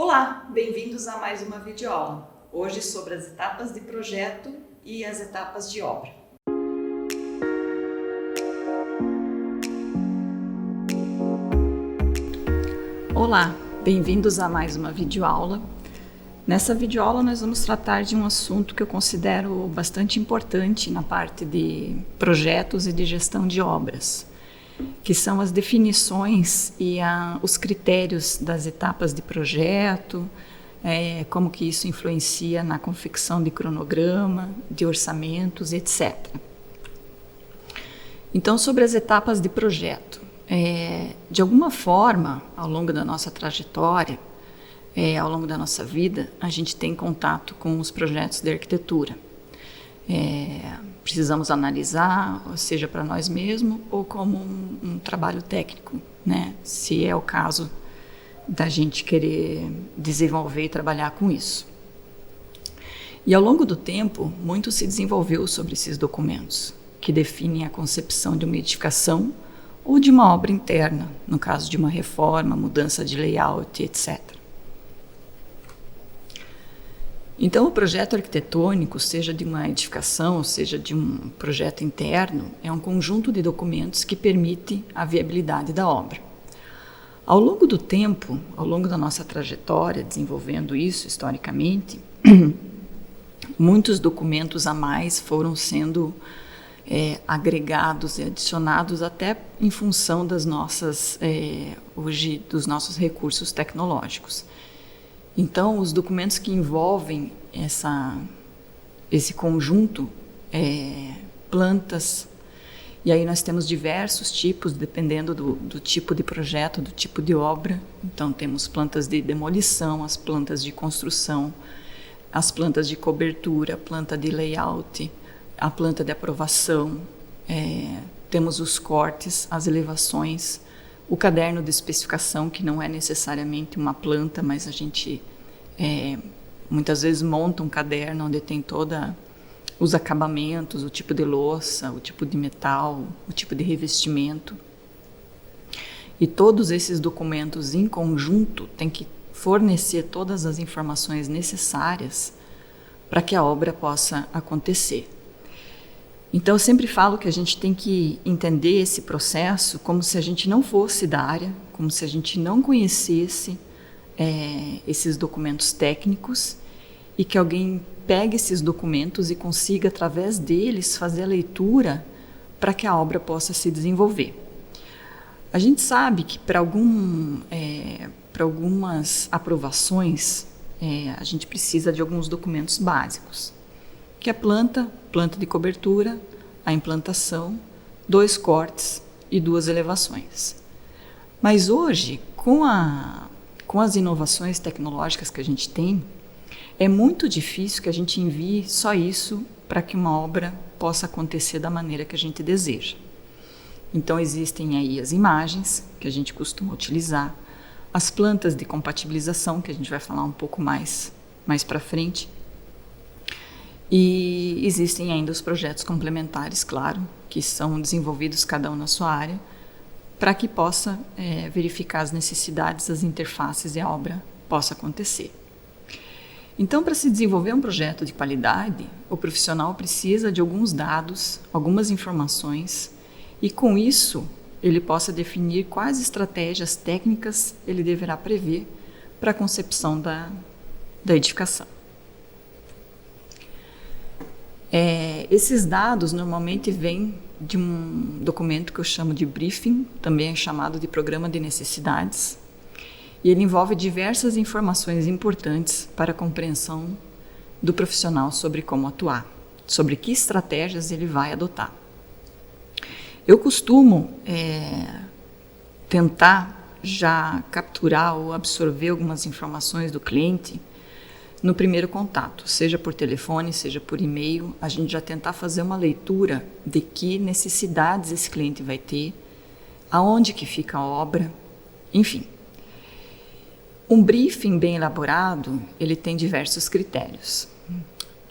Olá, bem-vindos a mais uma videoaula. Hoje sobre as etapas de projeto e as etapas de obra. Olá, bem-vindos a mais uma videoaula. Nessa videoaula nós vamos tratar de um assunto que eu considero bastante importante na parte de projetos e de gestão de obras, que são as definições e os critérios das etapas de projeto, como que isso influencia na confecção de cronograma, de orçamentos, etc. Então, sobre as etapas de projeto, de alguma forma, ao longo da nossa trajetória, ao longo da nossa vida, a gente tem contato com os projetos de arquitetura. Precisamos analisar, seja para nós mesmos ou como um trabalho técnico, né? Se é o caso da gente querer desenvolver e trabalhar com isso. E ao longo do tempo, muito se desenvolveu sobre esses documentos, que definem a concepção de uma edificação ou de uma obra interna, no caso de uma reforma, mudança de layout, etc. Então, o projeto arquitetônico, seja de uma edificação, seja de um projeto interno, é um conjunto de documentos que permite a viabilidade da obra. Ao longo do tempo, ao longo da nossa trajetória, desenvolvendo isso historicamente, muitos documentos a mais foram sendo agregados e adicionados até em função das nossas, hoje, dos nossos recursos tecnológicos. Então, os documentos que envolvem esse conjunto, plantas, e aí nós temos diversos tipos, dependendo do tipo de projeto, do tipo de obra. Então, temos plantas de demolição, as plantas de construção, as plantas de cobertura, a planta de layout, a planta de aprovação, temos os cortes, as elevações, o caderno de especificação, que não é necessariamente uma planta, mas a gente muitas vezes monta um caderno onde tem todos os acabamentos, o tipo de louça, o tipo de metal, o tipo de revestimento. E todos esses documentos em conjunto têm que fornecer todas as informações necessárias para que a obra possa acontecer. Então, eu sempre falo que a gente tem que entender esse processo como se a gente não fosse da área, como se a gente não conhecesse esses documentos técnicos e que alguém pegue esses documentos e consiga, através deles, fazer a leitura para que a obra possa se desenvolver. A gente sabe que para algumas aprovações, a gente precisa de alguns documentos básicos, que é a planta de cobertura, a implantação, 2 cortes e 2 elevações. Mas hoje, com as inovações tecnológicas que a gente tem, é muito difícil que a gente envie só isso para que uma obra possa acontecer da maneira que a gente deseja. Então, existem aí as imagens, que a gente costuma utilizar, as plantas de compatibilização, que a gente vai falar um pouco mais para frente, e existem ainda os projetos complementares, claro, que são desenvolvidos cada um na sua área, para que possa verificar as necessidades, as interfaces e a obra possa acontecer. Então, para se desenvolver um projeto de qualidade, o profissional precisa de alguns dados, algumas informações, e com isso ele possa definir quais estratégias técnicas ele deverá prever para a concepção da edificação. Esses dados normalmente vêm de um documento que eu chamo de briefing, também é chamado de programa de necessidades, e ele envolve diversas informações importantes para a compreensão do profissional sobre como atuar, sobre que estratégias ele vai adotar. Eu costumo tentar já capturar ou absorver algumas informações do cliente no primeiro contato, seja por telefone, seja por e-mail, a gente já tentar fazer uma leitura de que necessidades esse cliente vai ter, aonde que fica a obra, enfim. Um briefing bem elaborado, ele tem diversos critérios.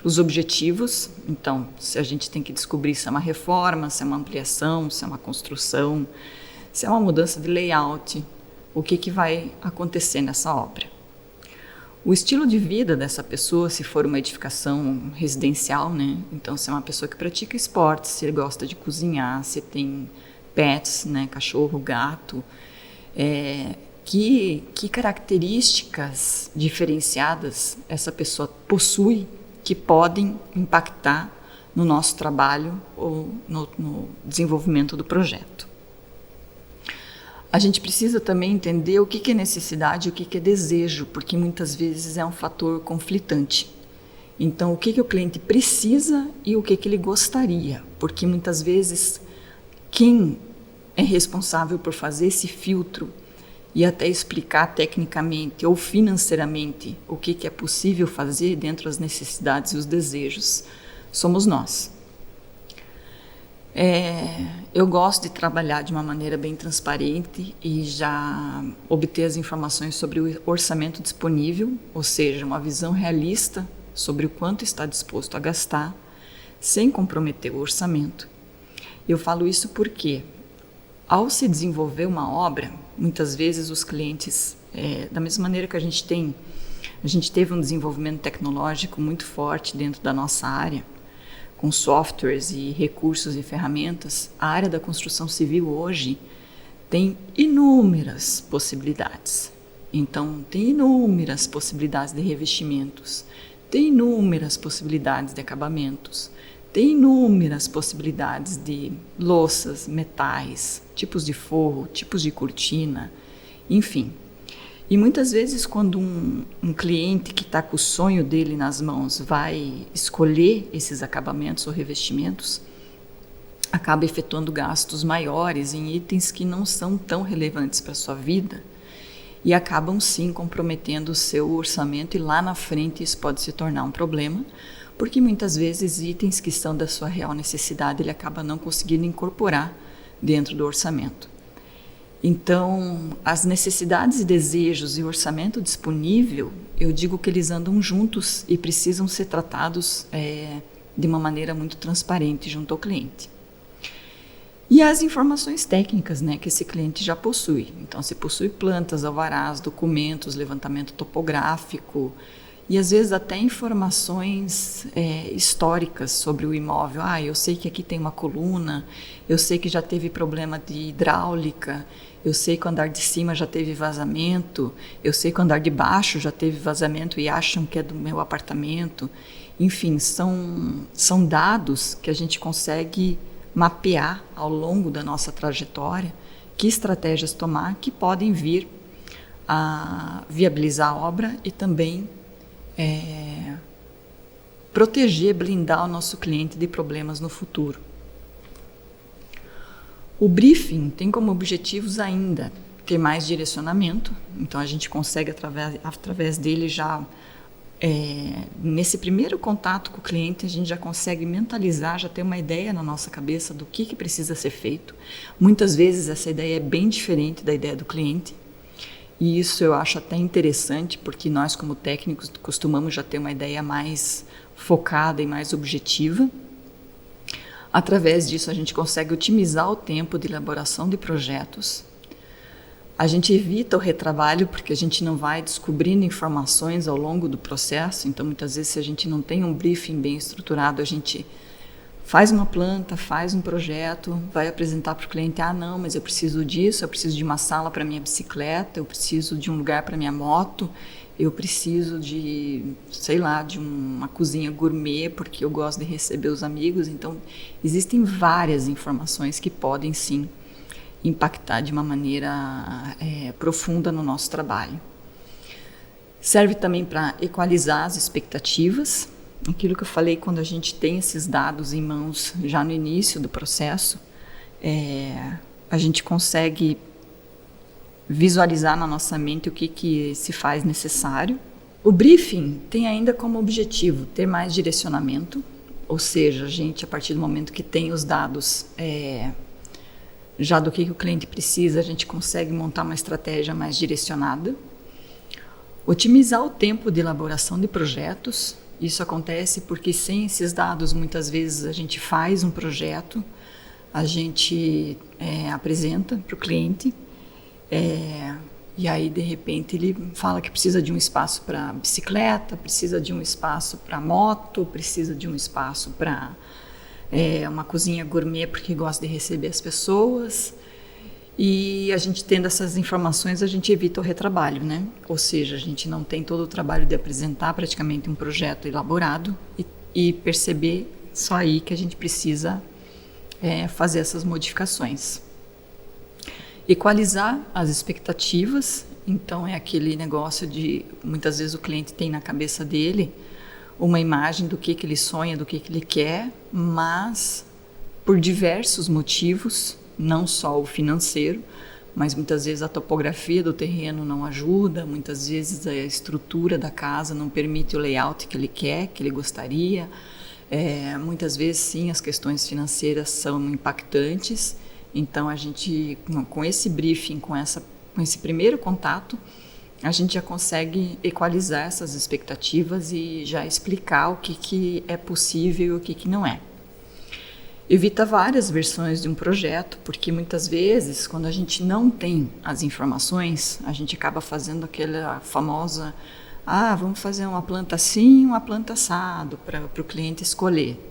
Os objetivos, então, se a gente tem que descobrir se é uma reforma, se é uma ampliação, se é uma construção, se é uma mudança de layout, o que vai acontecer nessa obra. O estilo de vida dessa pessoa, se for uma edificação residencial, né? Então, se é uma pessoa que pratica esportes, se gosta de cozinhar, se tem pets, né? Cachorro, gato, que características diferenciadas essa pessoa possui que podem impactar no nosso trabalho ou no desenvolvimento do projeto. A gente precisa também entender o que é necessidade e o que é desejo, porque muitas vezes é um fator conflitante. Então, o que o cliente precisa e o que ele gostaria, porque muitas vezes quem é responsável por fazer esse filtro e até explicar tecnicamente ou financeiramente o que é possível fazer dentro das necessidades e os desejos somos nós. Eu gosto de trabalhar de uma maneira bem transparente e já obter as informações sobre o orçamento disponível, ou seja, uma visão realista sobre o quanto está disposto a gastar, sem comprometer o orçamento. Eu falo isso porque, ao se desenvolver uma obra, muitas vezes os clientes, da mesma maneira que a gente teve um desenvolvimento tecnológico muito forte dentro da nossa área, com softwares e recursos e ferramentas, a área da construção civil hoje tem inúmeras possibilidades. Então, tem inúmeras possibilidades de revestimentos, tem inúmeras possibilidades de acabamentos, tem inúmeras possibilidades de louças, metais, tipos de forro, tipos de cortina, enfim. E muitas vezes quando um cliente que está com o sonho dele nas mãos vai escolher esses acabamentos ou revestimentos, acaba efetuando gastos maiores em itens que não são tão relevantes para a sua vida e acabam sim comprometendo o seu orçamento, e lá na frente isso pode se tornar um problema, porque muitas vezes itens que são da sua real necessidade ele acaba não conseguindo incorporar dentro do orçamento. Então, as necessidades e desejos e o orçamento disponível, eu digo que eles andam juntos e precisam ser tratados de uma maneira muito transparente junto ao cliente. E as informações técnicas, né, que esse cliente já possui. Então, se possui plantas, alvarás, documentos, levantamento topográfico e às vezes até informações históricas sobre o imóvel. Eu sei que aqui tem uma coluna, eu sei que já teve problema de hidráulica, eu sei que o andar de cima já teve vazamento, eu sei que o andar de baixo já teve vazamento e acham que é do meu apartamento. Enfim, são dados que a gente consegue mapear ao longo da nossa trajetória, que estratégias tomar que podem vir a viabilizar a obra e também proteger, blindar o nosso cliente de problemas no futuro. O briefing tem como objetivos ainda ter mais direcionamento, então a gente consegue através dele já, nesse primeiro contato com o cliente, a gente já consegue mentalizar, já ter uma ideia na nossa cabeça do que precisa ser feito. Muitas vezes essa ideia é bem diferente da ideia do cliente, e isso eu acho até interessante, porque nós como técnicos costumamos já ter uma ideia mais focada e mais objetiva. Através disso, a gente consegue otimizar o tempo de elaboração de projetos. A gente evita o retrabalho, porque a gente não vai descobrindo informações ao longo do processo. Então, muitas vezes, se a gente não tem um briefing bem estruturado, a gente faz uma planta, faz um projeto, vai apresentar para o cliente, não, mas eu preciso disso, eu preciso de uma sala para minha bicicleta, eu preciso de um lugar para minha moto, eu preciso de, de uma cozinha gourmet, porque eu gosto de receber os amigos. Então, existem várias informações que podem, sim, impactar de uma maneira profunda no nosso trabalho. Serve também para equalizar as expectativas. Aquilo que eu falei, quando a gente tem esses dados em mãos já no início do processo, a gente consegue visualizar na nossa mente o que se faz necessário. O briefing tem ainda como objetivo ter mais direcionamento, ou seja, a gente, a partir do momento que tem os dados já do que o cliente precisa, a gente consegue montar uma estratégia mais direcionada. Otimizar o tempo de elaboração de projetos. Isso acontece porque sem esses dados, muitas vezes a gente faz um projeto, a gente apresenta para o cliente, E aí, de repente, ele fala que precisa de um espaço para bicicleta, precisa de um espaço para moto, precisa de um espaço para uma cozinha gourmet porque gosta de receber as pessoas. E a gente tendo essas informações, a gente evita o retrabalho, né? Ou seja, a gente não tem todo o trabalho de apresentar praticamente um projeto elaborado e perceber só aí que a gente precisa fazer essas modificações. Equalizar as expectativas, então é aquele negócio de, muitas vezes o cliente tem na cabeça dele uma imagem do que ele sonha, do que ele quer, mas por diversos motivos, não só o financeiro, mas muitas vezes a topografia do terreno não ajuda, muitas vezes a estrutura da casa não permite o layout que ele quer, que ele gostaria, muitas vezes sim, as questões financeiras são impactantes. Então, a gente, com esse briefing, com esse primeiro contato, a gente já consegue equalizar essas expectativas e já explicar o que é possível e o que não é. Evita várias versões de um projeto, porque muitas vezes, quando a gente não tem as informações, a gente acaba fazendo aquela famosa, vamos fazer uma planta assim, uma planta assado, para o cliente escolher.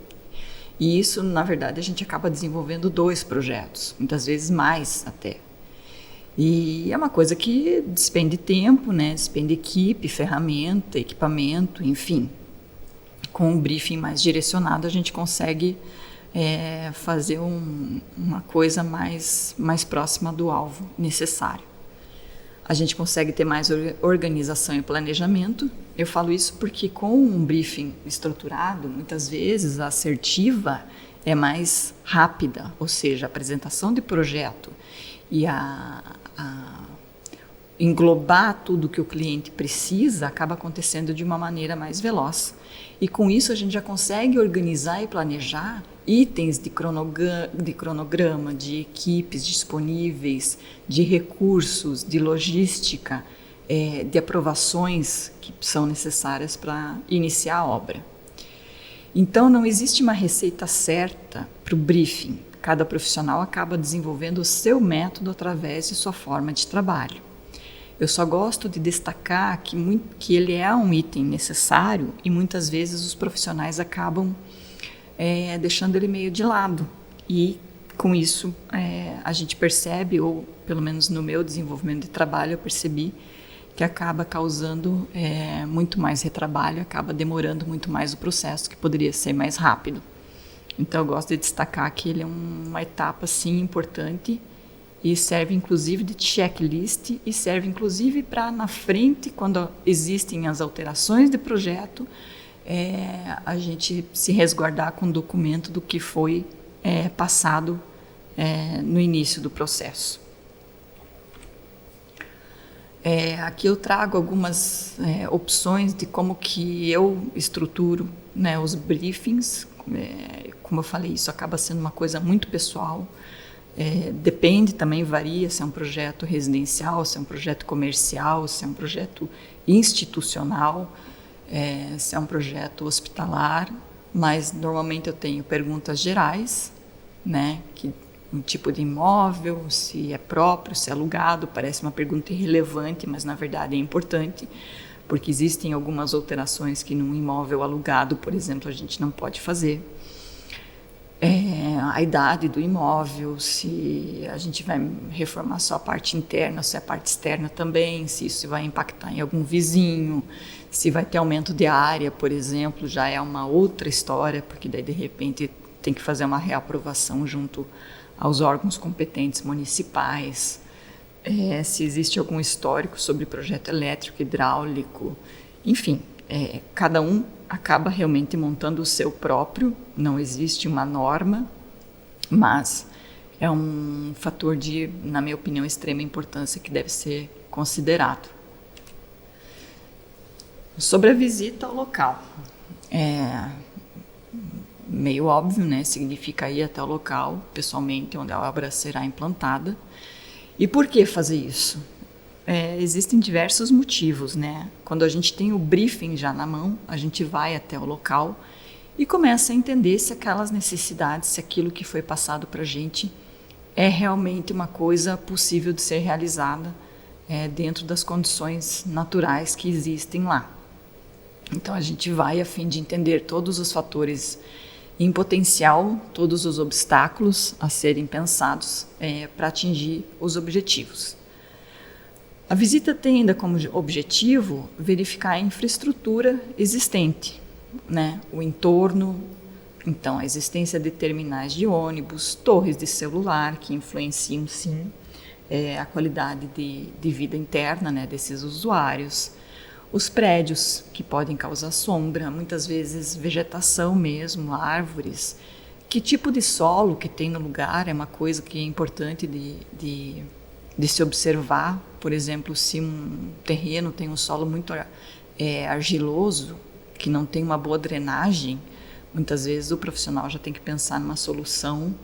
E isso, na verdade, a gente acaba desenvolvendo 2 projetos, muitas vezes mais até. E é uma coisa que despende tempo, né? Despende equipe, ferramenta, equipamento, enfim. Com um briefing mais direcionado, a gente consegue fazer uma coisa mais próxima do alvo necessário. A gente consegue ter mais organização e planejamento. Eu falo isso porque com um briefing estruturado, muitas vezes a assertiva é mais rápida, ou seja, a apresentação de projeto e englobar tudo que o cliente precisa acaba acontecendo de uma maneira mais veloz. E com isso a gente já consegue organizar e planejar itens de cronograma, de equipes disponíveis, de recursos, de logística, de aprovações que são necessárias para iniciar a obra. Então, não existe uma receita certa para o briefing. Cada profissional acaba desenvolvendo o seu método através de sua forma de trabalho. Eu só gosto de destacar que ele é um item necessário e muitas vezes os profissionais acabam deixando ele meio de lado. E com isso a gente percebe, ou pelo menos no meu desenvolvimento de trabalho eu percebi, que acaba causando muito mais retrabalho, acaba demorando muito mais o processo, que poderia ser mais rápido. Então eu gosto de destacar que ele é uma etapa sim importante e serve inclusive de checklist e serve inclusive para na frente, quando existem as alterações de projeto, a gente se resguardar com o documento do que foi passado no início do processo. Aqui eu trago algumas opções de como que eu estruturo, né, os briefings. Como eu falei, isso acaba sendo uma coisa muito pessoal. Depende, também varia se é um projeto residencial, se é um projeto comercial, se é um projeto institucional, se é um projeto hospitalar, mas normalmente eu tenho perguntas gerais, né, um tipo de imóvel, se é próprio, se é alugado, parece uma pergunta irrelevante, mas na verdade é importante, porque existem algumas alterações que num imóvel alugado, por exemplo, a gente não pode fazer. A idade do imóvel, se a gente vai reformar só a parte interna, se a parte externa também, se isso vai impactar em algum vizinho, se vai ter aumento de área, por exemplo, já é uma outra história, porque daí de repente tem que fazer uma reaprovação junto aos órgãos competentes municipais, se existe algum histórico sobre projeto elétrico, hidráulico, enfim, cada um acaba realmente montando o seu próprio, não existe uma norma, mas é um fator de, na minha opinião, extrema importância que deve ser considerado. Sobre a visita ao local, meio óbvio, né? Significa ir até o local, pessoalmente, onde a obra será implantada. E por que fazer isso? Existem diversos motivos, né? Quando a gente tem o briefing já na mão, a gente vai até o local e começa a entender se aquelas necessidades, se aquilo que foi passado para a gente é realmente uma coisa possível de ser realizada dentro das condições naturais que existem lá. Então a gente vai a fim de entender todos os fatores em potencial, todos os obstáculos a serem pensados para atingir os objetivos. A visita tem ainda como objetivo verificar a infraestrutura existente, né? O entorno, então a existência de terminais de ônibus, torres de celular que influenciam sim a qualidade de vida interna, né, desses usuários, os prédios que podem causar sombra, muitas vezes vegetação mesmo, árvores, que tipo de solo que tem no lugar é uma coisa que é importante de se observar. Por exemplo, se um terreno tem um solo muito argiloso, que não tem uma boa drenagem, muitas vezes o profissional já tem que pensar numa solução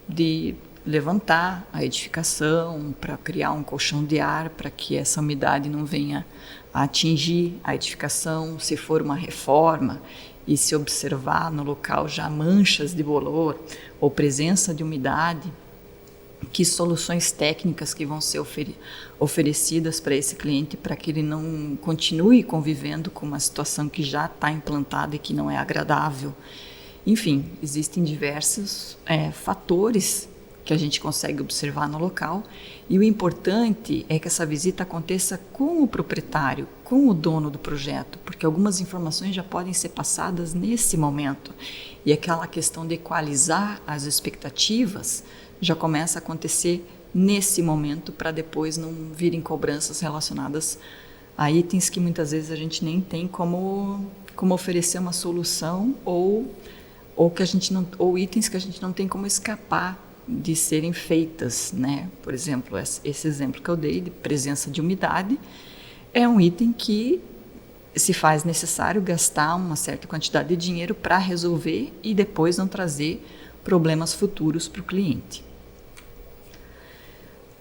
de levantar a edificação para criar um colchão de ar para que essa umidade não venha a atingir a edificação. Se for uma reforma e se observar no local já manchas de bolor ou presença de umidade, que soluções técnicas que vão ser oferecidas para esse cliente para que ele não continue convivendo com uma situação que já está implantada e que não é agradável. Enfim, existem diversos fatores que a gente consegue observar no local, e o importante é que essa visita aconteça com o proprietário, com o dono do projeto, porque algumas informações já podem ser passadas nesse momento, e aquela questão de equalizar as expectativas já começa a acontecer nesse momento, para depois não virem cobranças relacionadas a itens que muitas vezes a gente nem tem como oferecer uma solução, ou itens que a gente não tem como escapar de serem feitas, né? Por exemplo, esse exemplo que eu dei de presença de umidade é um item que se faz necessário gastar uma certa quantidade de dinheiro para resolver e depois não trazer problemas futuros para o cliente.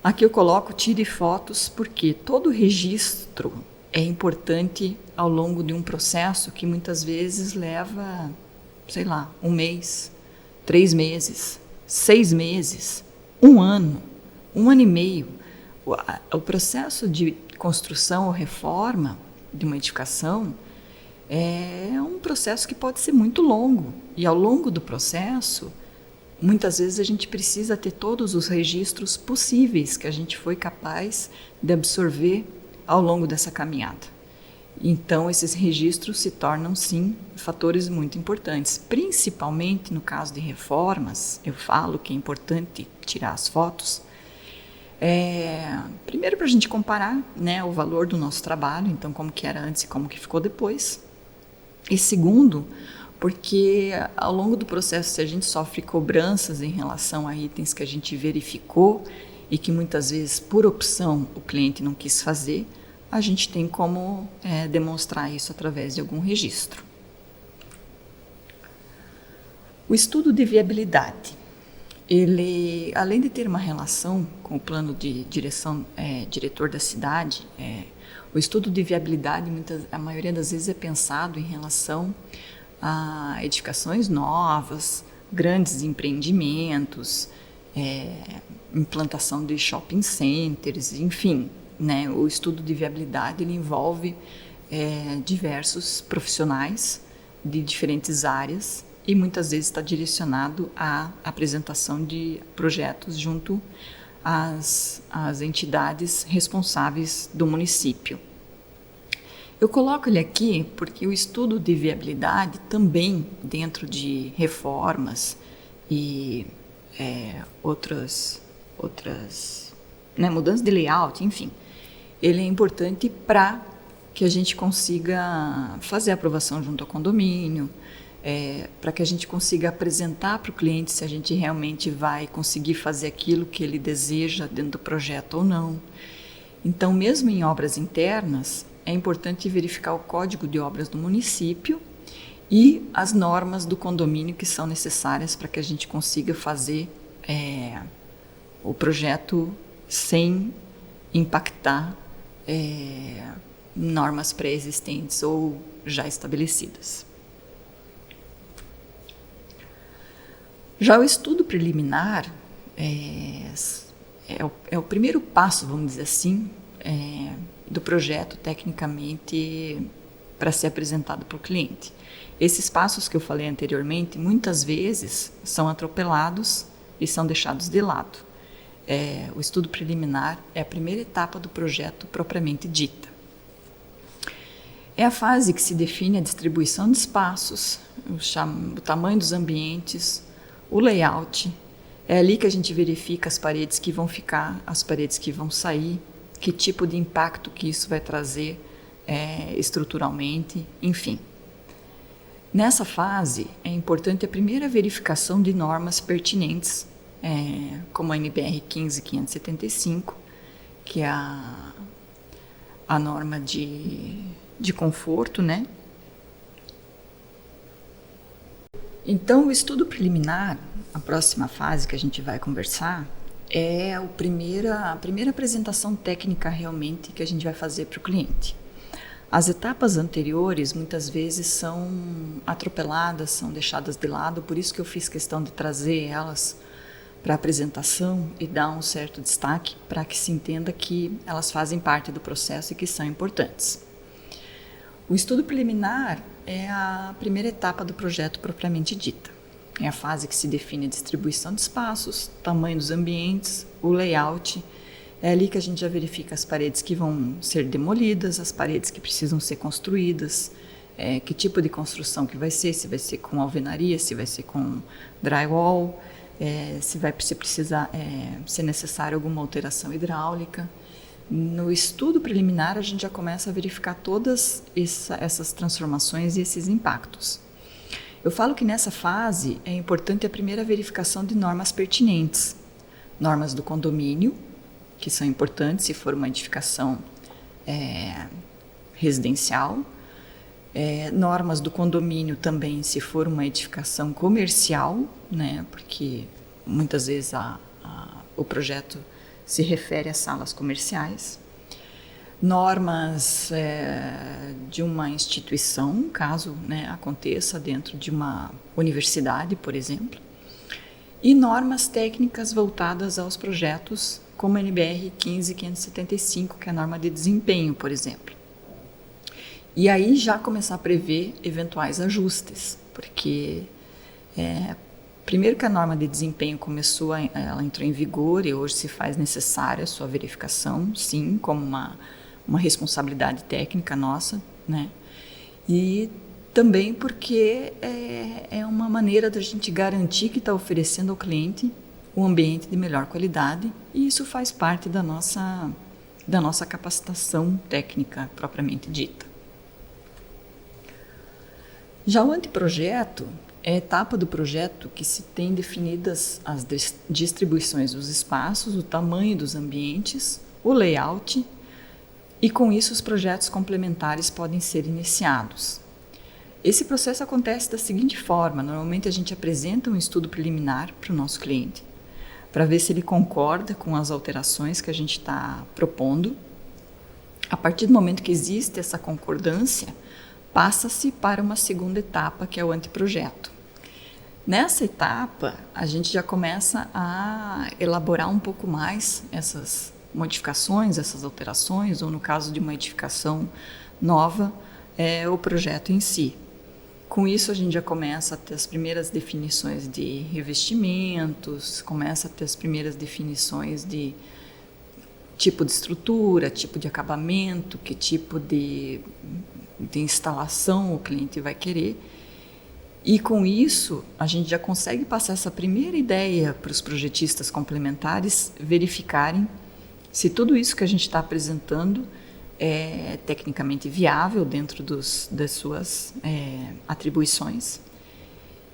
Aqui eu coloco tire fotos porque todo registro é importante ao longo de um processo que muitas vezes leva, sei lá, 1 mês, 3 meses, 6 meses, 1 ano, 1 ano e meio. O processo de construção ou reforma de uma edificação é um processo que pode ser muito longo. E ao longo do processo, muitas vezes a gente precisa ter todos os registros possíveis que a gente foi capaz de absorver ao longo dessa caminhada. Então, esses registros se tornam, sim, fatores muito importantes, principalmente no caso de reformas. Eu falo que é importante tirar as fotos, primeiro para a gente comparar, né, o valor do nosso trabalho, então como que era antes e como que ficou depois, e segundo, porque ao longo do processo, se a gente sofre cobranças em relação a itens que a gente verificou e que muitas vezes, por opção, o cliente não quis fazer, a gente tem como demonstrar isso através de algum registro. O estudo de viabilidade, ele, além de ter uma relação com o plano de diretor da cidade, o estudo de viabilidade, a maioria das vezes é pensado em relação a edificações novas, grandes empreendimentos, implantação de shopping centers, enfim. Né, o estudo de viabilidade ele envolve diversos profissionais de diferentes áreas e muitas vezes está direcionado à apresentação de projetos junto às entidades responsáveis do município. Eu coloco ele aqui porque o estudo de viabilidade também, dentro de reformas e outras mudanças de layout, enfim, ele é importante para que a gente consiga fazer a aprovação junto ao condomínio, para que a gente consiga apresentar para o cliente se a gente realmente vai conseguir fazer aquilo que ele deseja dentro do projeto ou não. Então, mesmo em obras internas, é importante verificar o código de obras do município e as normas do condomínio que são necessárias para que a gente consiga fazer o projeto sem impactar normas pré-existentes ou já estabelecidas. Já o estudo preliminar é o primeiro passo, vamos dizer assim, do projeto tecnicamente para ser apresentado para o cliente. Esses passos que eu falei anteriormente, muitas vezes são atropelados e são deixados de lado. O estudo preliminar é a primeira etapa do projeto propriamente dita. É a fase que se define a distribuição de espaços, o tamanho dos ambientes, o layout. É ali que a gente verifica as paredes que vão ficar, as paredes que vão sair, que tipo de impacto que isso vai trazer estruturalmente, enfim. Nessa fase, é importante a primeira verificação de normas pertinentes, como a NBR 15575, que é a norma de conforto, né? Então, o estudo preliminar, a próxima fase que a gente vai conversar, é a primeira apresentação técnica realmente que a gente vai fazer para o cliente. As etapas anteriores muitas vezes são atropeladas, são deixadas de lado, por isso que eu fiz questão de trazer elas para a apresentação e dar um certo destaque para que se entenda que elas fazem parte do processo e que são importantes. O estudo preliminar é a primeira etapa do projeto propriamente dita. É a fase que se define a distribuição de espaços, tamanho dos ambientes, o layout. É ali que a gente já verifica as paredes que vão ser demolidas, as paredes que precisam ser construídas, que tipo de construção que vai ser, se vai ser com alvenaria, se vai ser com drywall, se precisar ser necessário alguma alteração hidráulica. No estudo preliminar, a gente já começa a verificar todas essas transformações e esses impactos. Eu falo que nessa fase é importante a primeira verificação de normas pertinentes. Normas do condomínio, que são importantes se for uma edificação residencial. Normas do condomínio também se for uma edificação comercial, né, porque muitas vezes o projeto se refere a salas comerciais. Normas de uma instituição, caso aconteça dentro de uma universidade, por exemplo. E normas técnicas voltadas aos projetos, como a NBR 15575, que é a norma de desempenho, por exemplo. E aí já começar a prever eventuais ajustes, porque primeiro que a norma de desempenho ela entrou em vigor e hoje se faz necessária a sua verificação, sim, como uma responsabilidade técnica nossa, né? E também porque é uma maneira da gente garantir que está oferecendo ao cliente um ambiente de melhor qualidade, e isso faz parte da nossa capacitação técnica propriamente dita. Já o anteprojeto é a etapa do projeto que se tem definidas as distribuições dos espaços, o tamanho dos ambientes, o layout, e com isso os projetos complementares podem ser iniciados. Esse processo acontece da seguinte forma: normalmente a gente apresenta um estudo preliminar para o nosso cliente, para ver se ele concorda com as alterações que a gente está propondo. A partir do momento que existe essa concordância, passa-se para uma segunda etapa, que é o anteprojeto. Nessa etapa, a gente já começa a elaborar um pouco mais essas modificações, essas alterações, ou no caso de uma edificação nova, o projeto em si. Com isso, a gente já começa a ter as primeiras definições de revestimentos, começa a ter as primeiras definições de tipo de estrutura, tipo de acabamento, que tipo de instalação o cliente vai querer. E com isso, a gente já consegue passar essa primeira ideia para os projetistas complementares verificarem se tudo isso que a gente está apresentando é tecnicamente viável dentro das suas atribuições.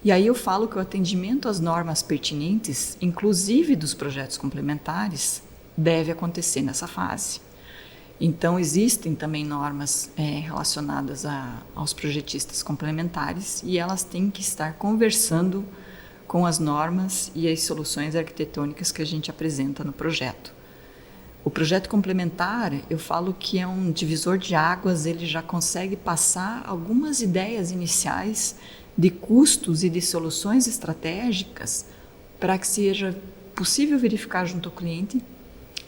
E aí eu falo que o atendimento às normas pertinentes, inclusive dos projetos complementares, deve acontecer nessa fase. Então, existem também normas relacionadas aos projetistas complementares, e elas têm que estar conversando com as normas e as soluções arquitetônicas que a gente apresenta no projeto. O projeto complementar, eu falo que é um divisor de águas, ele já consegue passar algumas ideias iniciais de custos e de soluções estratégicas para que seja possível verificar junto ao cliente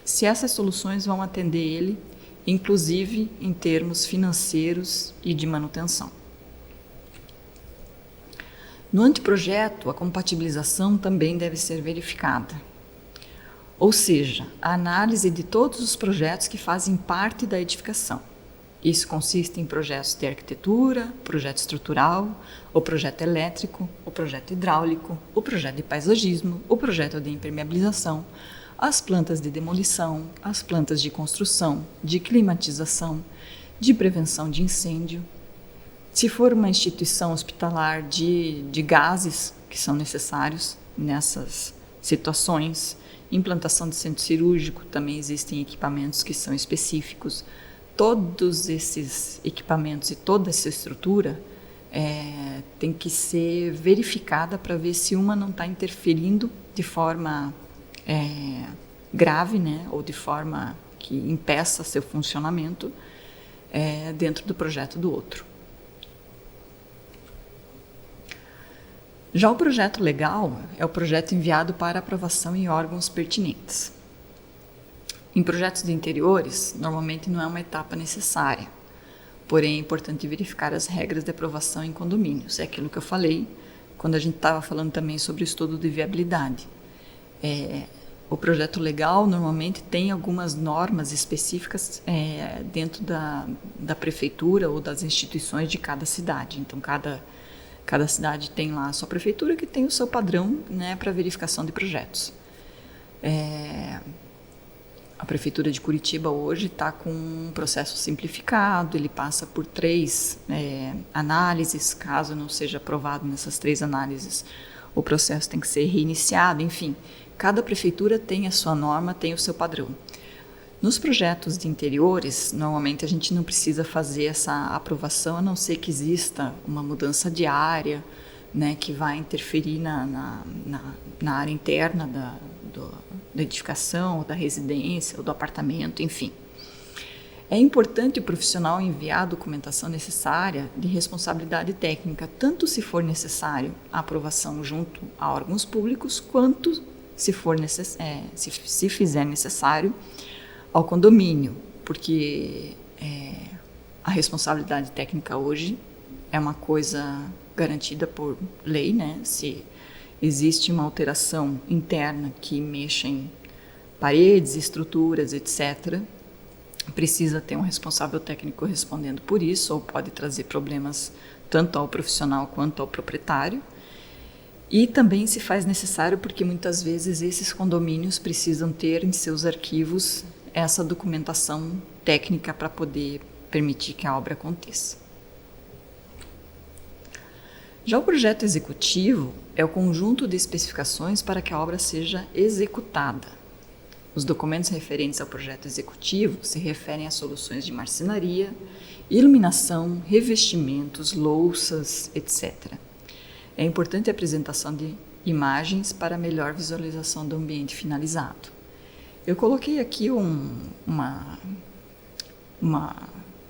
se essas soluções vão atender ele inclusive em termos financeiros e de manutenção. No anteprojeto, a compatibilização também deve ser verificada. Ou seja, a análise de todos os projetos que fazem parte da edificação. Isso consiste em projetos de arquitetura, projeto estrutural, o projeto elétrico, o projeto hidráulico, o projeto de paisagismo, o projeto de impermeabilização, as plantas de demolição, as plantas de construção, de climatização, de prevenção de incêndio. Se for uma instituição hospitalar de gases que são necessários nessas situações, implantação de centro cirúrgico, também existem equipamentos que são específicos. Todos esses equipamentos e toda essa estrutura tem que ser verificada para ver se uma não está interferindo de forma grave, né, ou de forma que impeça seu funcionamento dentro do projeto do outro. Já o projeto legal é o projeto enviado para aprovação em órgãos pertinentes. Em projetos de interiores, normalmente não é uma etapa necessária, porém é importante verificar as regras de aprovação em condomínios. É aquilo que eu falei quando a gente estava falando também sobre o estudo de viabilidade. O projeto legal normalmente tem algumas normas específicas dentro da prefeitura ou das instituições de cada cidade. Então, cada cidade tem lá a sua prefeitura que tem o seu padrão, né, para verificação de projetos. A Prefeitura de Curitiba hoje está com um processo simplificado, ele passa por 3 análises, caso não seja aprovado nessas 3 análises, o processo tem que ser reiniciado, enfim, cada prefeitura tem a sua norma, tem o seu padrão. Nos projetos de interiores, normalmente a gente não precisa fazer essa aprovação, a não ser que exista uma mudança de área, né, que vai interferir na área interna da edificação, ou da residência, ou do apartamento, enfim. É importante o profissional enviar a documentação necessária de responsabilidade técnica, tanto se for necessário a aprovação junto a órgãos públicos, quanto se fizer necessário ao condomínio, porque a responsabilidade técnica hoje é uma coisa garantida por lei, né? Se existe uma alteração interna que mexa em paredes, estruturas, etc., precisa ter um responsável técnico respondendo por isso, ou pode trazer problemas tanto ao profissional quanto ao proprietário. E também se faz necessário porque muitas vezes esses condomínios precisam ter em seus arquivos essa documentação técnica para poder permitir que a obra aconteça. Já o projeto executivo é o conjunto de especificações para que a obra seja executada. Os documentos referentes ao projeto executivo se referem a soluções de marcenaria, iluminação, revestimentos, louças, etc. É importante a apresentação de imagens para melhor visualização do ambiente finalizado. Eu coloquei aqui uma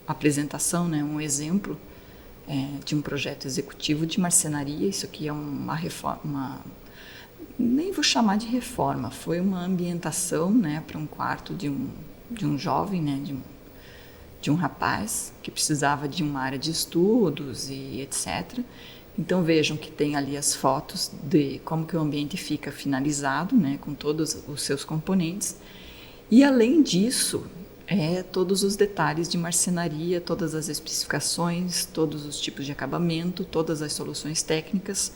apresentação, né, um exemplo de um projeto executivo de marcenaria. Isso aqui é uma reforma, nem vou chamar de reforma, foi uma ambientação, né, para um quarto de um jovem, né, de um rapaz que precisava de uma área de estudos e etc. Então vejam que tem ali as fotos de como que o ambiente fica finalizado, né, com todos os seus componentes. E além disso, todos os detalhes de marcenaria, todas as especificações, todos os tipos de acabamento, todas as soluções técnicas,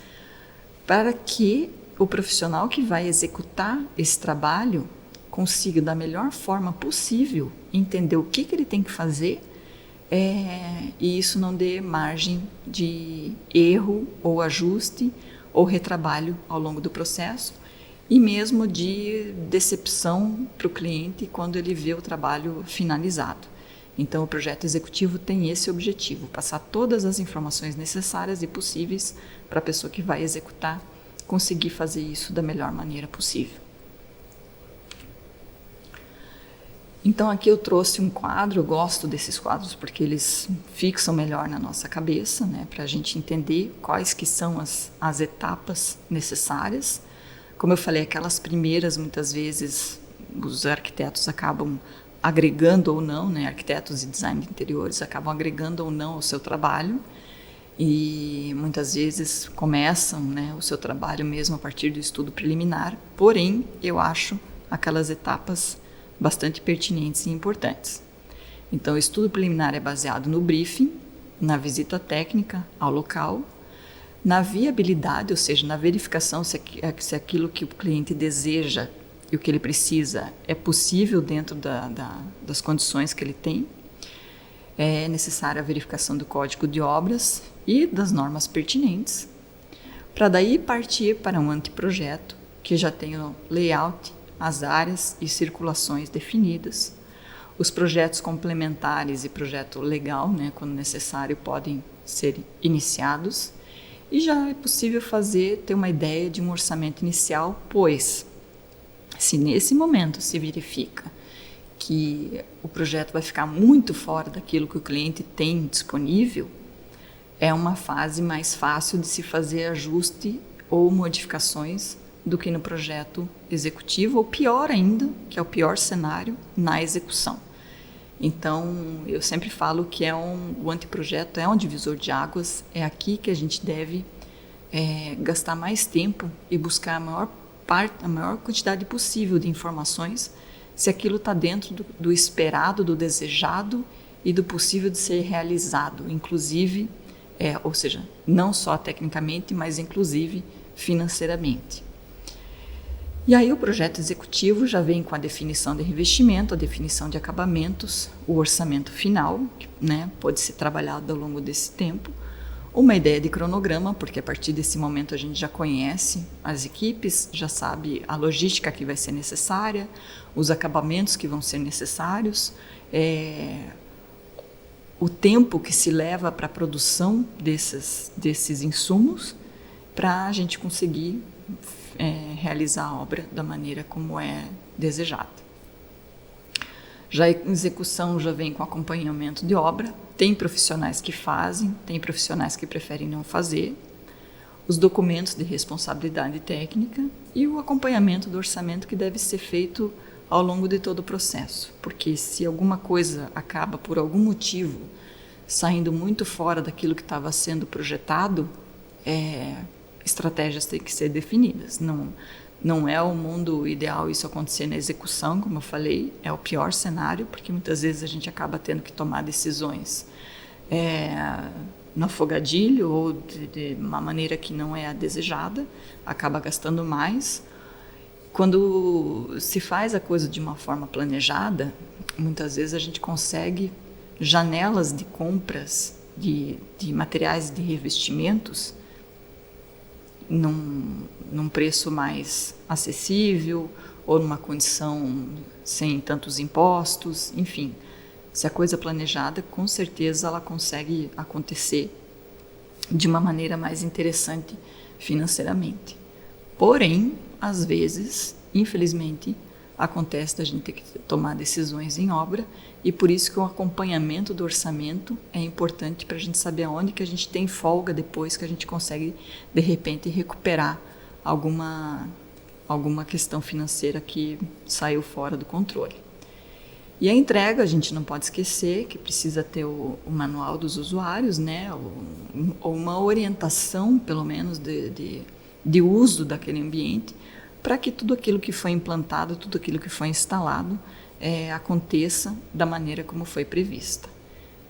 para que o profissional que vai executar esse trabalho consiga, da melhor forma possível, entender o que ele tem que fazer, e isso não dê margem de erro ou ajuste ou retrabalho ao longo do processo, e mesmo de decepção para o cliente quando ele vê o trabalho finalizado. Então, o projeto executivo tem esse objetivo, passar todas as informações necessárias e possíveis para a pessoa que vai executar conseguir fazer isso da melhor maneira possível. Então, aqui eu trouxe um quadro, eu gosto desses quadros porque eles fixam melhor na nossa cabeça, né, para a gente entender quais que são as etapas necessárias. Como eu falei, aquelas primeiras, muitas vezes, os arquitetos acabam agregando ou não, né, arquitetos e design de interiores acabam agregando ou não ao seu trabalho, e muitas vezes começam, né, o seu trabalho mesmo a partir do estudo preliminar, porém eu acho aquelas etapas bastante pertinentes e importantes. Então o estudo preliminar é baseado no briefing, na visita técnica ao local, na viabilidade, ou seja, na verificação se aquilo que o cliente deseja e o que ele precisa é possível dentro das condições que ele tem. É necessária a verificação do código de obras e das normas pertinentes, para daí partir para um anteprojeto que já tem o layout, as áreas e circulações definidas. Os projetos complementares e projeto legal, né, quando necessário, podem ser iniciados. E já é possível ter uma ideia de um orçamento inicial, pois, se nesse momento se verifica que o projeto vai ficar muito fora daquilo que o cliente tem disponível, é uma fase mais fácil de se fazer ajuste ou modificações do que no projeto executivo, ou pior ainda, que é o pior cenário, na execução. Então, eu sempre falo que o anteprojeto é um divisor de águas, é aqui que a gente deve gastar mais tempo e buscar a maior quantidade possível de informações, se aquilo está dentro do esperado, do desejado e do possível de ser realizado, inclusive, ou seja, não só tecnicamente, mas inclusive financeiramente. E aí o projeto executivo já vem com a definição de revestimento, a definição de acabamentos, o orçamento final, né, pode ser trabalhado ao longo desse tempo, uma ideia de cronograma, porque a partir desse momento a gente já conhece as equipes, já sabe a logística que vai ser necessária, os acabamentos que vão ser necessários, o tempo que se leva para a produção desses insumos, para a gente conseguir realizar a obra da maneira como é desejada. Já a execução já vem com acompanhamento de obra, tem profissionais que fazem, tem profissionais que preferem não fazer, os documentos de responsabilidade técnica e o acompanhamento do orçamento que deve ser feito ao longo de todo o processo, porque se alguma coisa acaba por algum motivo saindo muito fora daquilo que estava sendo projetado, estratégias têm que ser definidas. Não é o mundo ideal isso acontecer na execução, como eu falei, é o pior cenário, porque muitas vezes a gente acaba tendo que tomar decisões no afogadilho ou de uma maneira que não é a desejada, acaba gastando mais. Quando se faz a coisa de uma forma planejada, muitas vezes a gente consegue janelas de compras de materiais de revestimentos num preço mais acessível ou numa condição sem tantos impostos, enfim. Se a coisa é planejada, com certeza ela consegue acontecer de uma maneira mais interessante financeiramente. Porém, às vezes, infelizmente, acontece da gente ter que tomar decisões em obra, e por isso que o acompanhamento do orçamento é importante para a gente saber aonde que a gente tem folga depois, que a gente consegue, de repente, recuperar alguma questão financeira que saiu fora do controle. E a entrega, a gente não pode esquecer que precisa ter o manual dos usuários, né? Ou uma orientação, pelo menos, de uso daquele ambiente, para que tudo aquilo que foi implantado, tudo aquilo que foi instalado, aconteça da maneira como foi prevista.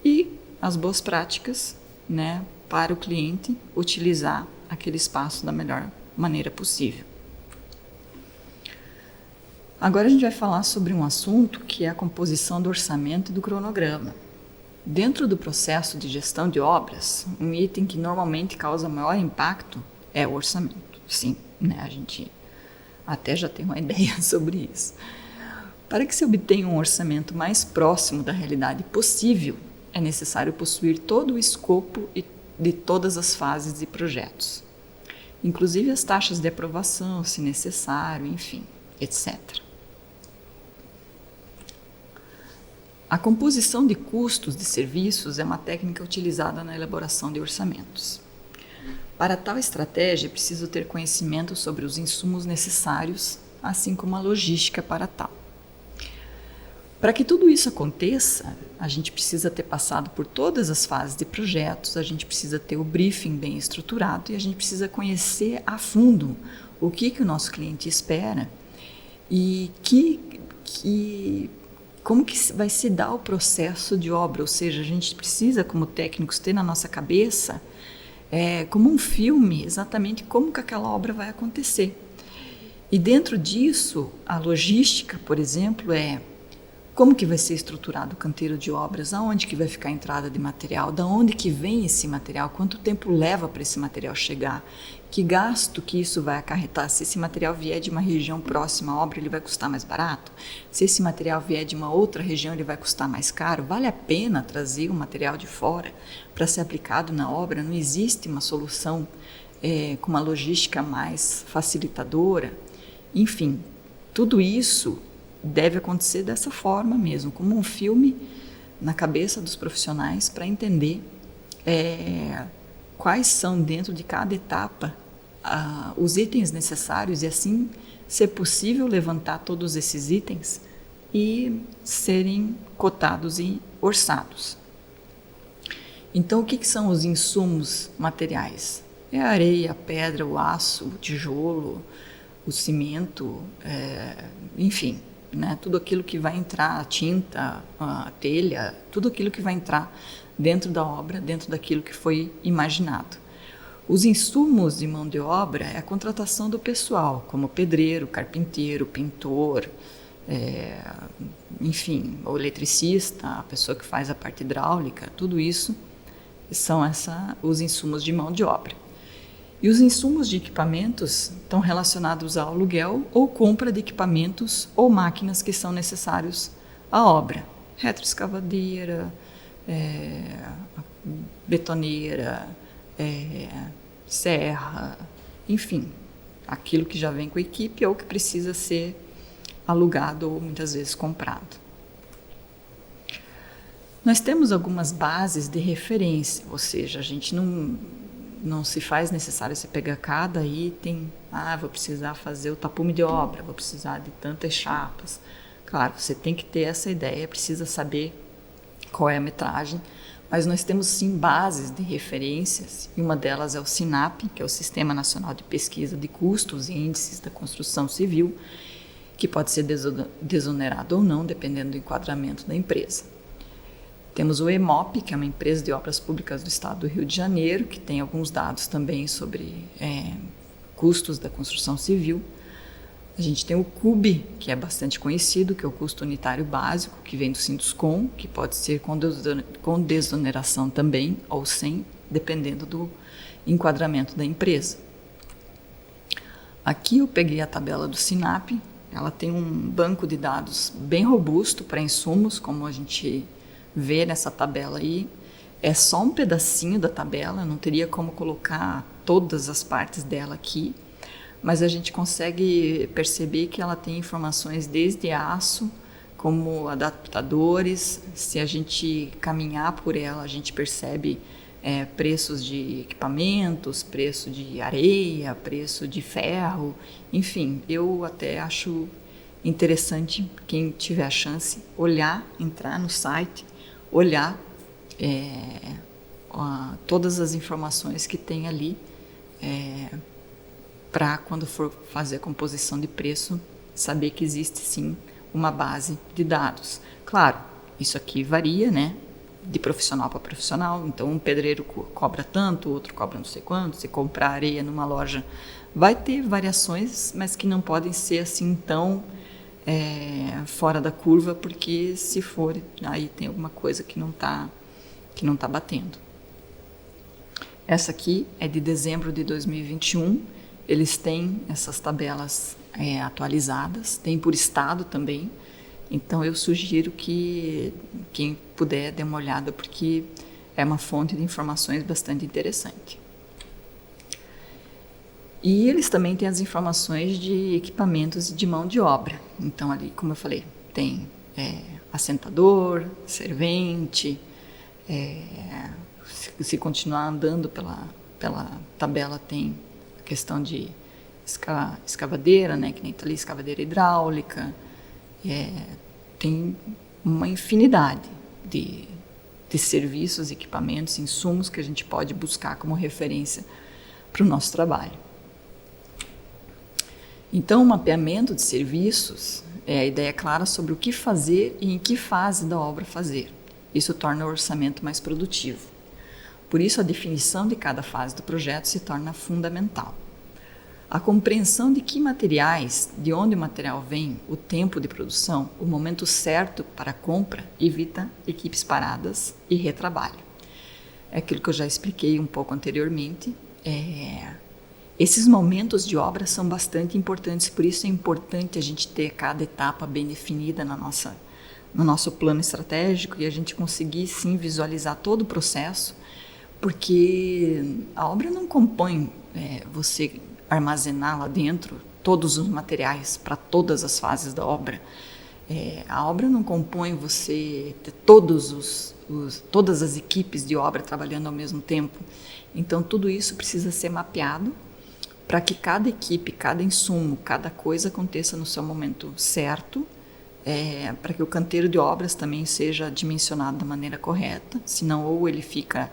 E as boas práticas, né, para o cliente utilizar aquele espaço da melhor maneira possível. Agora a gente vai falar sobre um assunto que é a composição do orçamento e do cronograma. Dentro do processo de gestão de obras, um item que normalmente causa maior impacto é o orçamento. Sim, né, a gente até já tem uma ideia sobre isso. Para que se obtenha um orçamento mais próximo da realidade possível, é necessário possuir todo o escopo de todas as fases de projetos, inclusive as taxas de aprovação, se necessário, enfim, etc. A composição de custos de serviços é uma técnica utilizada na elaboração de orçamentos. Para tal estratégia, é preciso ter conhecimento sobre os insumos necessários, assim como a logística para tal. Para que tudo isso aconteça, a gente precisa ter passado por todas as fases de projetos, a gente precisa ter o briefing bem estruturado e a gente precisa conhecer a fundo o que o nosso cliente espera e como que vai se dar o processo de obra. Ou seja, a gente precisa, como técnicos, ter na nossa cabeça, como um filme, exatamente como que aquela obra vai acontecer. E dentro disso, a logística, por exemplo, como que vai ser estruturado o canteiro de obras, aonde que vai ficar a entrada de material, da onde que vem esse material, quanto tempo leva para esse material chegar, que gasto que isso vai acarretar. Se esse material vier de uma região próxima à obra, ele vai custar mais barato. Se esse material vier de uma outra região, ele vai custar mais caro. Vale a pena trazer o material de fora para ser aplicado na obra? Não existe uma solução com uma logística mais facilitadora? Enfim, tudo isso deve acontecer dessa forma mesmo, como um filme na cabeça dos profissionais para entender quais são dentro de cada etapa os itens necessários e assim ser possível levantar todos esses itens e serem cotados e orçados. Então, o que são os insumos materiais? É a areia, a pedra, o aço, o tijolo, o cimento, enfim, né? Tudo aquilo que vai entrar, a tinta, a telha, tudo aquilo que vai entrar dentro da obra, dentro daquilo que foi imaginado. Os insumos de mão de obra é a contratação do pessoal, como pedreiro, carpinteiro, pintor, enfim, o eletricista, a pessoa que faz a parte hidráulica, tudo isso são os insumos de mão de obra. E os insumos de equipamentos estão relacionados ao aluguel ou compra de equipamentos ou máquinas que são necessários à obra. Retroescavadeira, betoneira, serra, enfim, aquilo que já vem com a equipe ou que precisa ser alugado ou muitas vezes comprado. Nós temos algumas bases de referência, ou seja, a gente não se faz necessário você pegar cada item, vou precisar fazer o tapume de obra, vou precisar de tantas chapas. Claro, você tem que ter essa ideia, precisa saber qual é a metragem, mas nós temos sim bases de referências, e uma delas é o SINAP, que é o Sistema Nacional de Pesquisa de Custos e Índices da Construção Civil, que pode ser desonerado ou não, dependendo do enquadramento da empresa. Temos o EMOP, que é uma empresa de obras públicas do estado do Rio de Janeiro, que tem alguns dados também sobre custos da construção civil. A gente tem o CUB, que é bastante conhecido, que é o custo unitário básico, que vem do Sinduscom, que pode ser com desoneração também, ou sem, dependendo do enquadramento da empresa. Aqui eu peguei a tabela do SINAP, ela tem um banco de dados bem robusto para insumos, como a gente vê nessa tabela aí. É só um pedacinho da tabela, não teria como colocar todas as partes dela aqui, mas a gente consegue perceber que ela tem informações desde aço, como adaptadores. Se a gente caminhar por ela, a gente percebe preços de equipamentos, preço de areia, preço de ferro, enfim, eu até acho interessante quem tiver a chance olhar, entrar no site, olhar todas as informações que tem ali para quando for fazer a composição de preço, saber que existe sim uma base de dados. Claro, isso aqui varia, né, de profissional para profissional, então um pedreiro cobra tanto, o outro cobra não sei quanto, se comprar areia numa loja vai ter variações, mas que não podem ser assim tão fora da curva, porque se for, aí tem alguma coisa que não está batendo. Essa aqui é de dezembro de 2021, eles têm essas tabelas atualizadas, tem por estado também, então eu sugiro que quem puder dê uma olhada, porque é uma fonte de informações bastante interessante. E eles também têm as informações de equipamentos e de mão de obra. Então ali, como eu falei, tem assentador, servente, se continuar andando pela tabela tem a questão de escavadeira, né, que nem está ali, escavadeira hidráulica, tem uma infinidade de serviços, equipamentos, insumos que a gente pode buscar como referência para o nosso trabalho. Então, o mapeamento de serviços é a ideia clara sobre o que fazer e em que fase da obra fazer. Isso torna o orçamento mais produtivo. Por isso, a definição de cada fase do projeto se torna fundamental. A compreensão de que materiais, de onde o material vem, o tempo de produção, o momento certo para a compra, evita equipes paradas e retrabalho. É aquilo que eu já expliquei um pouco anteriormente. Esses momentos de obra são bastante importantes, por isso é importante a gente ter cada etapa bem definida no nosso plano estratégico e a gente conseguir sim visualizar todo o processo, porque a obra não compõe você armazenar lá dentro todos os materiais para todas as fases da obra. A obra não compõe você ter todas as equipes de obra trabalhando ao mesmo tempo. Então, tudo isso precisa ser mapeado para que cada equipe, cada insumo, cada coisa aconteça no seu momento certo, para que o canteiro de obras também seja dimensionado da maneira correta, senão ou ele fica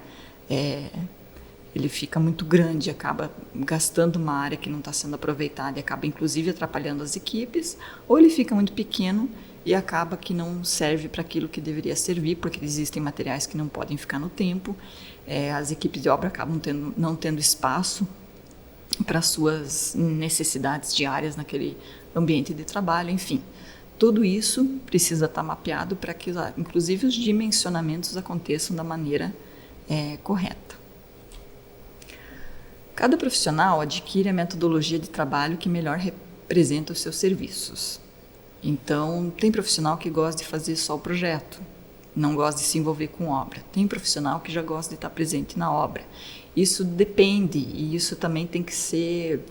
muito grande, acaba gastando uma área que não está sendo aproveitada e acaba inclusive atrapalhando as equipes, ou ele fica muito pequeno e acaba que não serve para aquilo que deveria servir, porque existem materiais que não podem ficar no tempo, as equipes de obra acabam não tendo espaço para suas necessidades diárias naquele ambiente de trabalho, enfim. Tudo isso precisa estar mapeado para que, inclusive, os dimensionamentos aconteçam da maneira correta. Cada profissional adquire a metodologia de trabalho que melhor representa os seus serviços. Então, tem profissional que gosta de fazer só o projeto, não gosta de se envolver com obra. Tem profissional que já gosta de estar presente na obra. Isso depende, e isso também tem que ser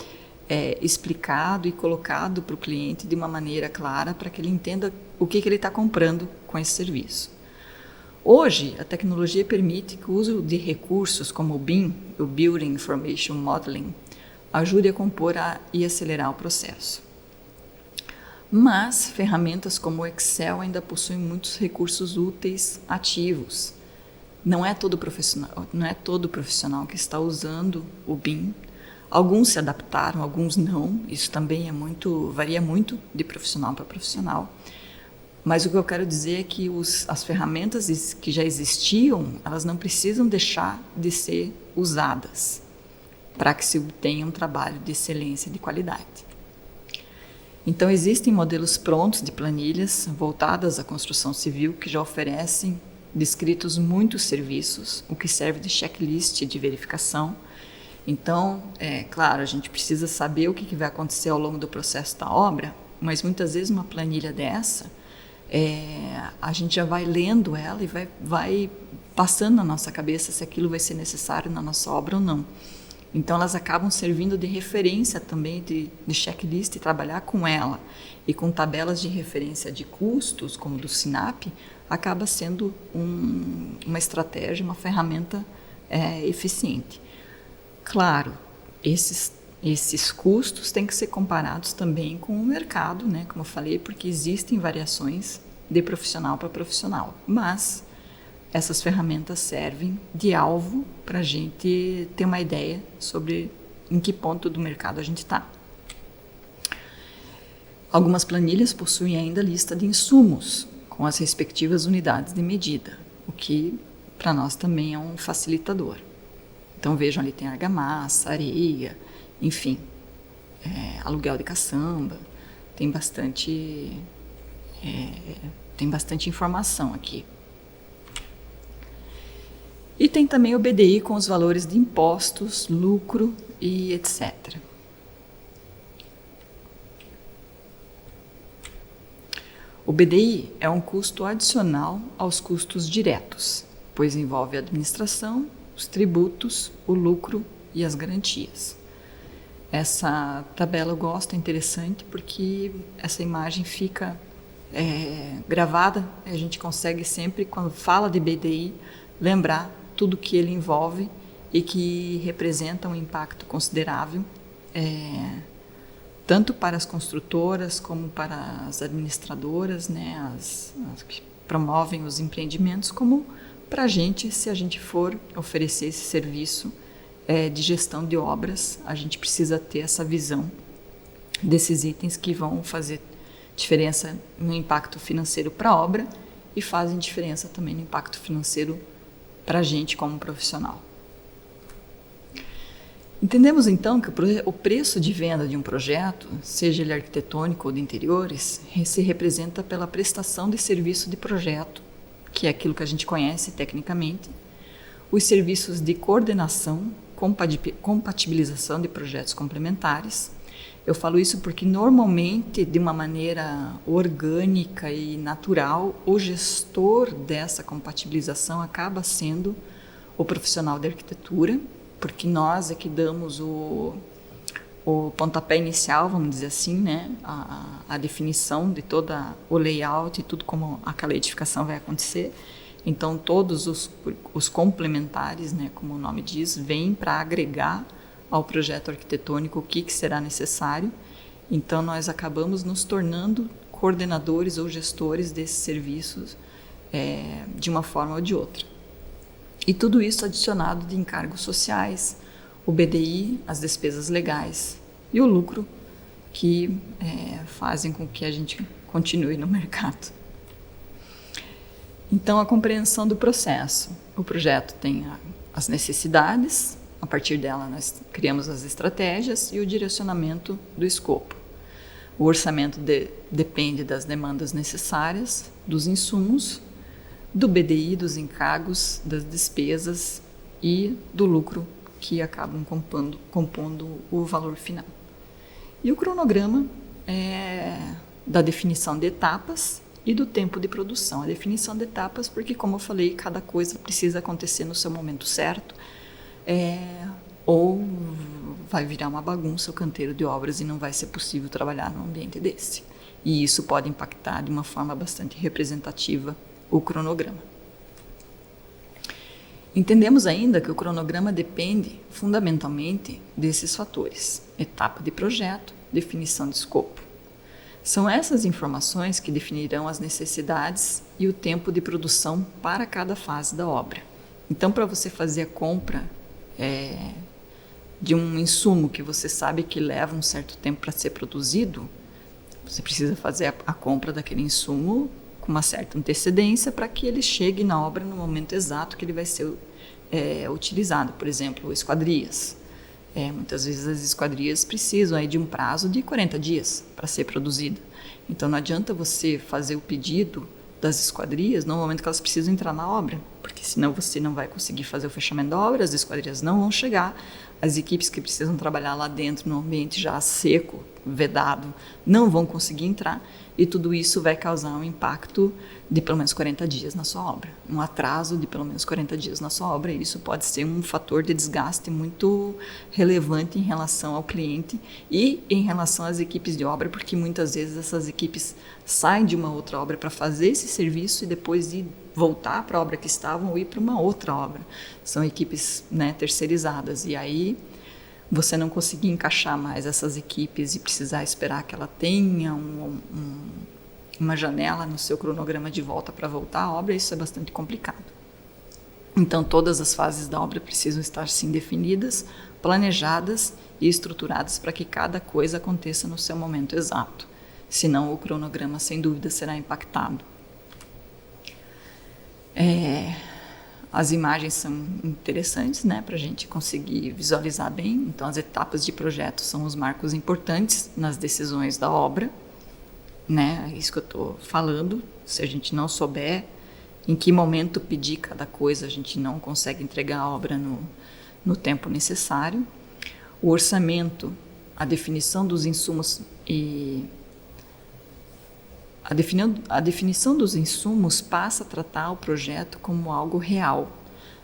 explicado e colocado para o cliente de uma maneira clara para que ele entenda o que ele está comprando com esse serviço. Hoje, a tecnologia permite que o uso de recursos como o BIM, o Building Information Modeling, ajude a compor e acelerar o processo. Mas ferramentas como o Excel ainda possuem muitos recursos úteis ativos. Não é todo profissional que está usando o BIM. Alguns se adaptaram, alguns não. Isso também varia muito de profissional para profissional. Mas o que eu quero dizer é que as ferramentas que já existiam, elas não precisam deixar de ser usadas para que se obtenha um trabalho de excelência e de qualidade. Então, existem modelos prontos de planilhas voltadas à construção civil que já oferecem descritos muitos serviços, o que serve de checklist de verificação. Então, claro, a gente precisa saber o que vai acontecer ao longo do processo da obra, mas muitas vezes uma planilha dessa, a gente já vai lendo ela e vai passando na nossa cabeça se aquilo vai ser necessário na nossa obra ou não. Então, elas acabam servindo de referência também de checklist e trabalhar com ela e com tabelas de referência de custos, como do SINAP, acaba sendo uma estratégia, uma ferramenta eficiente. Claro, esses custos têm que ser comparados também com o mercado, né, como eu falei, porque existem variações de profissional para profissional, mas essas ferramentas servem de alvo para a gente ter uma ideia sobre em que ponto do mercado a gente está. Algumas planilhas possuem ainda lista de insumos com as respectivas unidades de medida, o que para nós também é um facilitador. Então vejam, ali tem argamassa, areia, enfim, aluguel de caçamba, tem bastante informação aqui. E tem também o BDI com os valores de impostos, lucro e etc. O BDI é um custo adicional aos custos diretos, pois envolve a administração, os tributos, o lucro e as garantias. Essa tabela eu gosto, é interessante, porque essa imagem fica gravada, a gente consegue sempre, quando fala de BDI, lembrar tudo que ele envolve e que representa um impacto considerável, tanto para as construtoras como para as administradoras, né, as promovem os empreendimentos, como para a gente, se a gente for oferecer esse serviço de gestão de obras, a gente precisa ter essa visão desses itens que vão fazer diferença no impacto financeiro para a obra e fazem diferença também no impacto financeiro para a gente como profissional. Entendemos então que o preço de venda de um projeto, seja ele arquitetônico ou de interiores, se representa pela prestação de serviço de projeto, que é aquilo que a gente conhece tecnicamente, os serviços de coordenação, compatibilização de projetos complementares. Eu falo isso porque normalmente, de uma maneira orgânica e natural, o gestor dessa compatibilização acaba sendo o profissional de arquitetura, porque nós é que damos o pontapé inicial, vamos dizer assim, né? A definição de todo o layout e tudo como aquela edificação vai acontecer. Então, todos os complementares, né, como o nome diz, vêm para agregar ao projeto arquitetônico o que será necessário. Então, nós acabamos nos tornando coordenadores ou gestores desses serviços de uma forma ou de outra. E tudo isso adicionado de encargos sociais, o BDI, as despesas legais e o lucro que fazem com que a gente continue no mercado. Então, a compreensão do processo. O projeto tem as necessidades, a partir dela nós criamos as estratégias e o direcionamento do escopo. O orçamento depende das demandas necessárias, dos insumos, do BDI, dos encargos, das despesas e do lucro que acabam compondo o valor final. E o cronograma é da definição de etapas e do tempo de produção. A definição de etapas porque, como eu falei, cada coisa precisa acontecer no seu momento certo, ou vai virar uma bagunça o canteiro de obras e não vai ser possível trabalhar num ambiente desse. E isso pode impactar de uma forma bastante representativa o cronograma. Entendemos ainda que o cronograma depende fundamentalmente desses fatores: etapa de projeto, definição de escopo. São essas informações que definirão as necessidades e o tempo de produção para cada fase da obra. Então, para você fazer a compra de um insumo que você sabe que leva um certo tempo para ser produzido, você precisa fazer a compra daquele insumo com uma certa antecedência para que ele chegue na obra no momento exato que ele vai ser utilizado. Por exemplo, esquadrias. Muitas vezes as esquadrias precisam de um prazo de 40 dias para ser produzida. Então não adianta você fazer o pedido das esquadrias no momento que elas precisam entrar na obra, porque senão você não vai conseguir fazer o fechamento da obra, as esquadrias não vão chegar, as equipes que precisam trabalhar lá dentro no ambiente já seco, vedado, não vão conseguir entrar, e tudo isso vai causar um impacto de pelo menos 40 dias na sua obra, um atraso de pelo menos 40 dias na sua obra, e isso pode ser um fator de desgaste muito relevante em relação ao cliente e em relação às equipes de obra, porque muitas vezes essas equipes saem de uma outra obra para fazer esse serviço e depois de voltar para a obra que estavam ou ir para uma outra obra. São equipes, né, terceirizadas, e aí você não conseguir encaixar mais essas equipes e precisar esperar que ela tenha uma janela no seu cronograma de volta para voltar à obra, isso é bastante complicado. Então, todas as fases da obra precisam estar sim definidas, planejadas e estruturadas para que cada coisa aconteça no seu momento exato. Senão, o cronograma, sem dúvida, será impactado. As imagens são interessantes, né, para a gente conseguir visualizar bem. Então, as etapas de projeto são os marcos importantes nas decisões da obra, né? É isso que eu estou falando. Se a gente não souber em que momento pedir cada coisa, a gente não consegue entregar a obra no tempo necessário. O orçamento, a definição dos insumos e a definição dos insumos passa a tratar o projeto como algo real.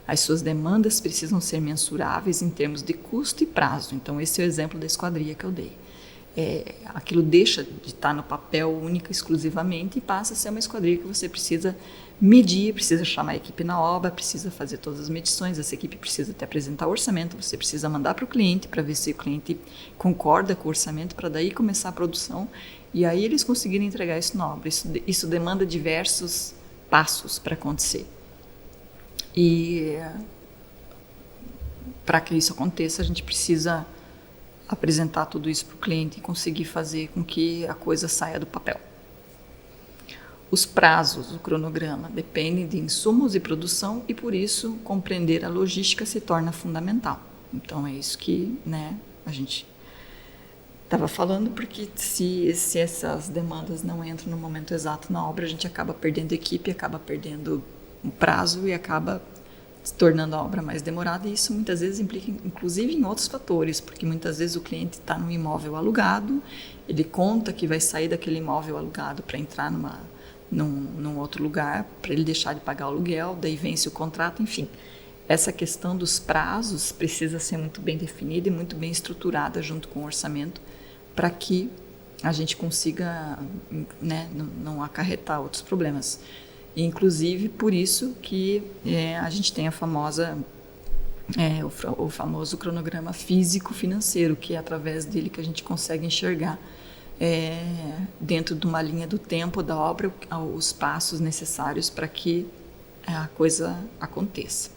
As suas demandas precisam ser mensuráveis em termos de custo e prazo. Então, esse é o exemplo da esquadria que eu dei. Aquilo deixa de estar no papel única exclusivamente e passa a ser uma esquadria que você precisa medir, precisa chamar a equipe na obra, precisa fazer todas as medições, essa equipe precisa te apresentar o orçamento, você precisa mandar para o cliente para ver se o cliente concorda com o orçamento, para daí começar a produção e aí eles conseguirem entregar isso na obra. Isso demanda diversos passos para acontecer. E para que isso aconteça, a gente precisa apresentar tudo isso para o cliente e conseguir fazer com que a coisa saia do papel. Os prazos do cronograma dependem de insumos e produção e, por isso, compreender a logística se torna fundamental. Então, é isso que, né, a gente estava falando, porque se essas demandas não entram no momento exato na obra, a gente acaba perdendo equipe, acaba perdendo um prazo e acaba se tornando a obra mais demorada, e isso muitas vezes implica, inclusive, em outros fatores, porque muitas vezes o cliente está num imóvel alugado, ele conta que vai sair daquele imóvel alugado para entrar num outro lugar, para ele deixar de pagar o aluguel, daí vence o contrato, enfim. Essa questão dos prazos precisa ser muito bem definida e muito bem estruturada junto com o orçamento, para que a gente consiga, né, não acarretar outros problemas. Inclusive, por isso que a gente tem o famoso cronograma físico-financeiro, que é através dele que a gente consegue enxergar, dentro de uma linha do tempo da obra, os passos necessários para que a coisa aconteça.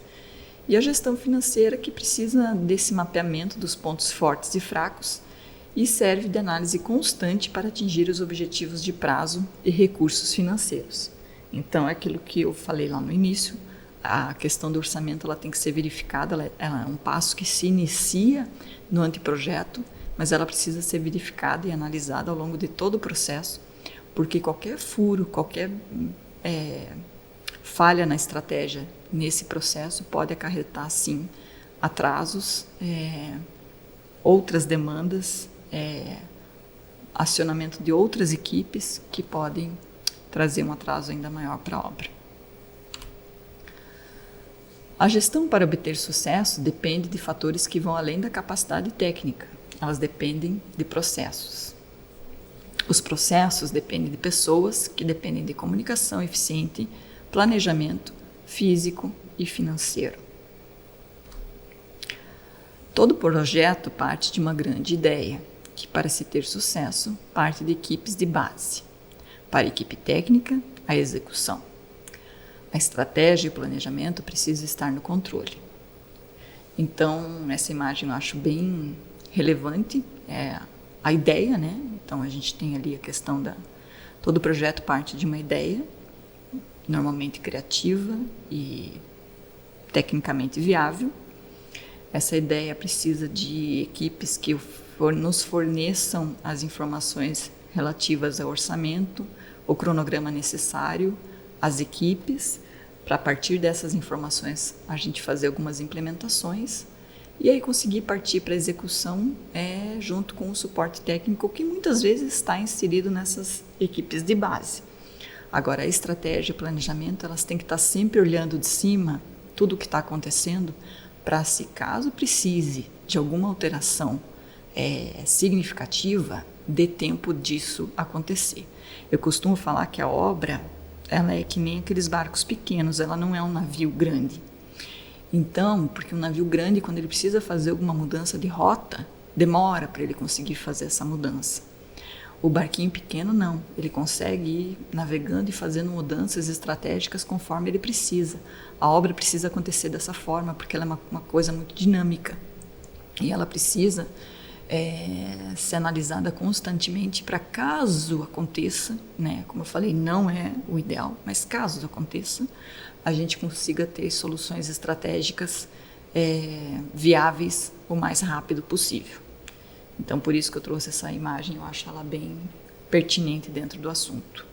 E a gestão financeira, que precisa desse mapeamento dos pontos fortes e fracos e serve de análise constante para atingir os objetivos de prazo e recursos financeiros. Então, é aquilo que eu falei lá no início, a questão do orçamento ela tem que ser verificada, ela é um passo que se inicia no anteprojeto, mas ela precisa ser verificada e analisada ao longo de todo o processo, porque qualquer furo, qualquer falha na estratégia nesse processo pode acarretar, sim, atrasos, outras demandas, acionamento de outras equipes que podem trazer um atraso ainda maior para a obra. A gestão para obter sucesso depende de fatores que vão além da capacidade técnica. Elas dependem de processos. Os processos dependem de pessoas, que dependem de comunicação eficiente, planejamento físico e financeiro. Todo projeto parte de uma grande ideia, que para se ter sucesso, parte de equipes de base. Para a equipe técnica, a execução. A estratégia e o planejamento precisam estar no controle. Então, essa imagem eu acho bem relevante, a ideia, né? Então, a gente tem ali a questão todo projeto parte de uma ideia, normalmente criativa e tecnicamente viável. Essa ideia precisa de equipes que nos forneçam as informações relativas ao orçamento, o cronograma necessário, as equipes, para a partir dessas informações a gente fazer algumas implementações e aí conseguir partir para a execução junto com o suporte técnico que muitas vezes está inserido nessas equipes de base. Agora, a estratégia e o planejamento, elas têm que estar sempre olhando de cima tudo o que está acontecendo para, se caso precise de alguma alteração significativa, dê tempo disso acontecer. Eu costumo falar que a obra, ela é que nem aqueles barcos pequenos, ela não é um navio grande. Então, porque um navio grande, quando ele precisa fazer alguma mudança de rota, demora para ele conseguir fazer essa mudança. O barquinho pequeno não, ele consegue ir navegando e fazendo mudanças estratégicas conforme ele precisa. A obra precisa acontecer dessa forma, porque ela é uma coisa muito dinâmica. E ela precisa ser analisada constantemente para caso aconteça, né? Como eu falei, não é o ideal, mas caso aconteça, a gente consiga ter soluções estratégicas viáveis o mais rápido possível. Então, por isso que eu trouxe essa imagem, eu acho ela bem pertinente dentro do assunto.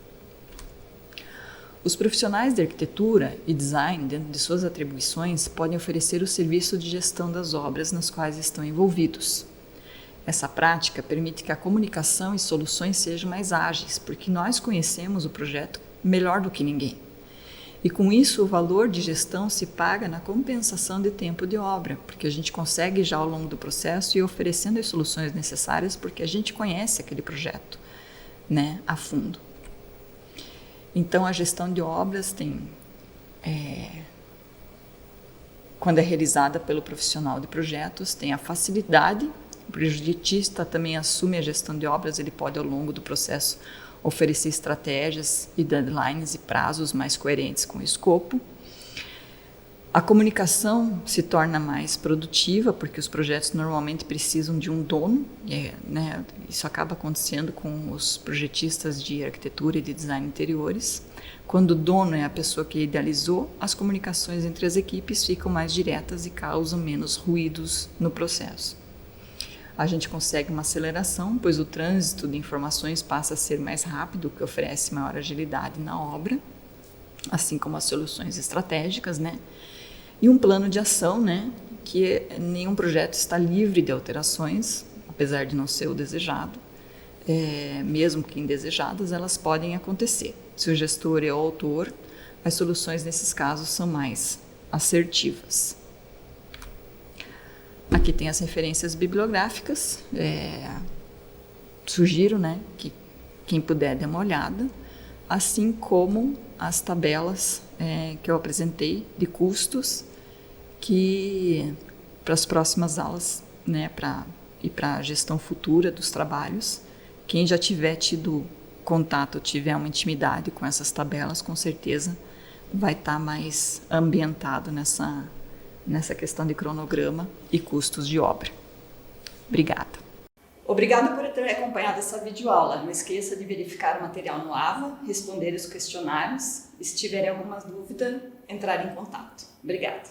Os profissionais de arquitetura e design, dentro de suas atribuições, podem oferecer o serviço de gestão das obras nas quais estão envolvidos. Essa prática permite que a comunicação e soluções sejam mais ágeis, porque nós conhecemos o projeto melhor do que ninguém. E com isso, o valor de gestão se paga na compensação de tempo de obra, porque a gente consegue já ao longo do processo ir oferecendo as soluções necessárias, porque a gente conhece aquele projeto, né, a fundo. Então, a gestão de obras tem, quando é realizada pelo profissional de projetos, tem a facilidade. O projetista também assume a gestão de obras, ele pode ao longo do processo oferecer estratégias e deadlines e prazos mais coerentes com o escopo. A comunicação se torna mais produtiva, porque os projetos normalmente precisam de um dono, e, né, isso acaba acontecendo com os projetistas de arquitetura e de design interiores. Quando o dono é a pessoa que idealizou, as comunicações entre as equipes ficam mais diretas e causam menos ruídos no processo. A gente consegue uma aceleração, pois o trânsito de informações passa a ser mais rápido, o que oferece maior agilidade na obra, assim como as soluções estratégicas, né? E um plano de ação, né, que nenhum projeto está livre de alterações, apesar de não ser o desejado. Mesmo que indesejadas, elas podem acontecer. Se o gestor é o autor, as soluções nesses casos são mais assertivas. Aqui tem as referências bibliográficas. Sugiro, né, que quem puder dê uma olhada, assim como as tabelas que eu apresentei de custos, que para as próximas aulas, né, e para a gestão futura dos trabalhos, quem já tiver tido contato, tiver uma intimidade com essas tabelas, com certeza vai estar mais ambientado nessa questão de cronograma e custos de obra. Obrigada. Obrigada por ter acompanhado essa videoaula. Não esqueça de verificar o material no AVA, responder os questionários. Se tiverem alguma dúvida, entrar em contato. Obrigada.